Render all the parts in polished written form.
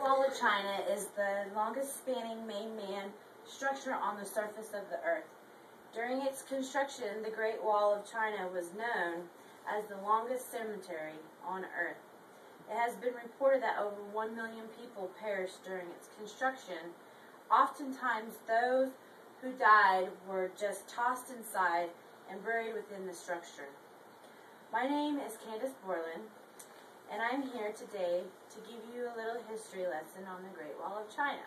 Wall of China is the longest spanning man-made structure on the surface of the earth. During its construction, the Great Wall of China was known as the longest cemetery on earth. It has been reported that over 1 million people perished during its construction. Oftentimes, those who died were just tossed inside and buried within the structure. My name is Candace Borland, and I'm here today to give you a little history lesson on the Great Wall of China.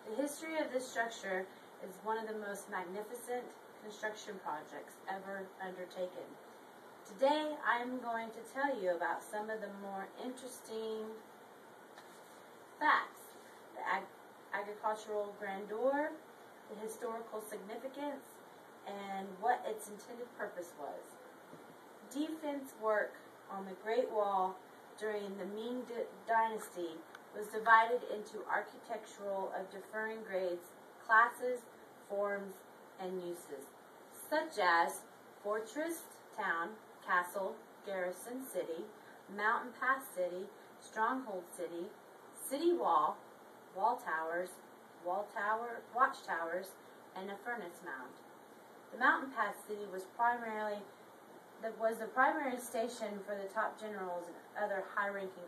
The history of this structure is one of the most magnificent construction projects ever undertaken. Today, I'm going to tell you about some of the more interesting facts: the agricultural grandeur, the historical significance, and what its intended purpose was. Defense work on the Great Wall during the Ming Dynasty was divided into architectural of differing grades, classes, forms, and uses, such as fortress, town, castle, garrison city, mountain pass city, stronghold city, city wall, watchtowers, and a furnace mound. The mountain pass city was the primary station for the top generals and other high-ranking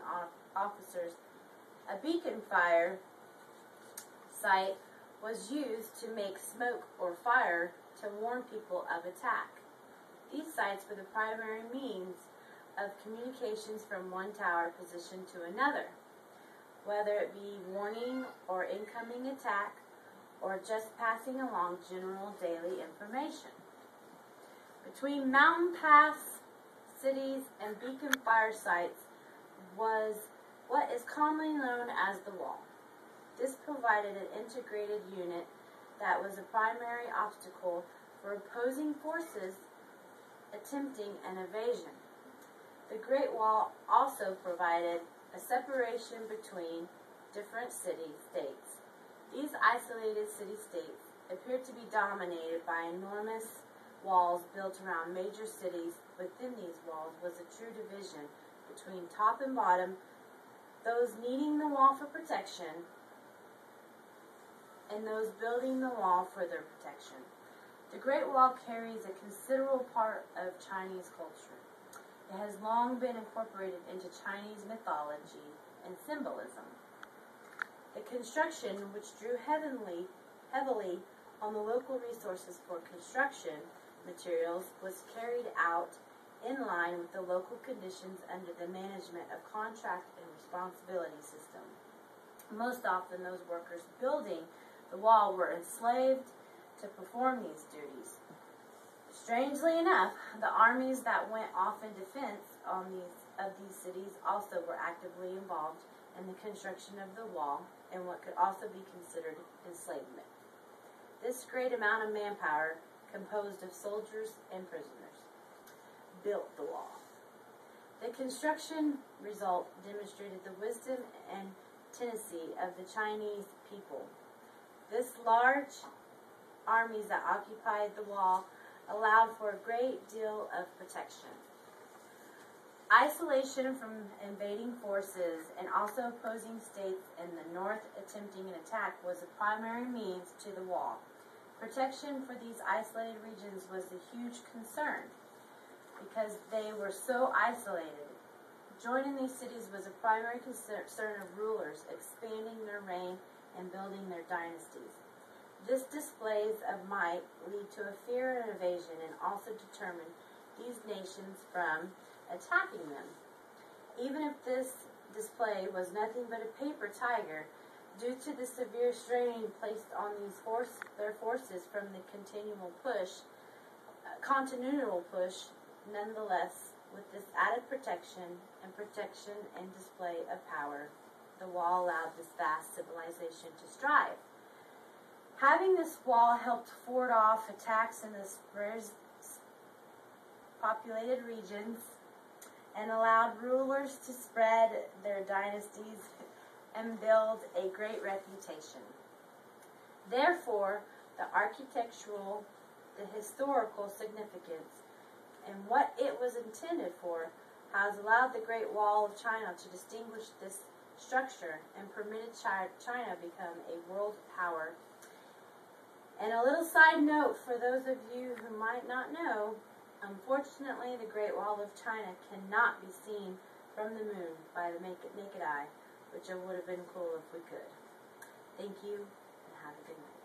officers. A beacon fire site was used to make smoke or fire to warn people of attack. These sites were the primary means of communications from one tower position to another, whether it be warning or incoming attack or just passing along general daily information. Between mountain pass cities and beacon fire sites was what is commonly known as the wall. This provided an integrated unit that was a primary obstacle for opposing forces attempting an invasion. The Great Wall also provided a separation between different city-states. These isolated city-states appeared to be dominated by enormous walls built around major cities. Within these walls was a true division between top and bottom, those needing the wall for protection and those building the wall for their protection. The Great Wall carries a considerable part of Chinese culture. It has long been incorporated into Chinese mythology and symbolism. The construction, which drew heavily on the local resources for construction materials, was carried out in line with the local conditions under the management of contract and responsibility system. Most often, those workers building the wall were enslaved to perform these duties. Strangely enough, the armies that went off in defense of these cities also were actively involved in the construction of the wall and what could also be considered enslavement. This great amount of manpower, composed of soldiers and prisoners, built the wall. The construction result demonstrated the wisdom and tenacity of the Chinese people. This large armies that occupied the wall allowed for a great deal of protection. Isolation from invading forces and also opposing states in the north attempting an attack was a primary means to the wall. Protection for these isolated regions was a huge concern because they were so isolated. Joining these cities was a primary concern of rulers expanding their reign and building their dynasties. This displays of might lead to a fear of invasion and also determine these nations from attacking them. Even if this display was nothing but a paper tiger, due to the severe strain placed on their forces from the continental push, nonetheless, with this added protection and display of power, the wall allowed this vast civilization to strive. Having this wall helped ward off attacks in the sparse populated regions and allowed rulers to spread their dynasties and build a great reputation. Therefore, the architectural, the historical significance, and what it was intended for has allowed the Great Wall of China to distinguish this structure and permitted China become a world power. And a little side note for those of you who might not know, unfortunately the Great Wall of China cannot be seen from the moon by the naked eye, which it would have been cool if we could. Thank you, and have a good night.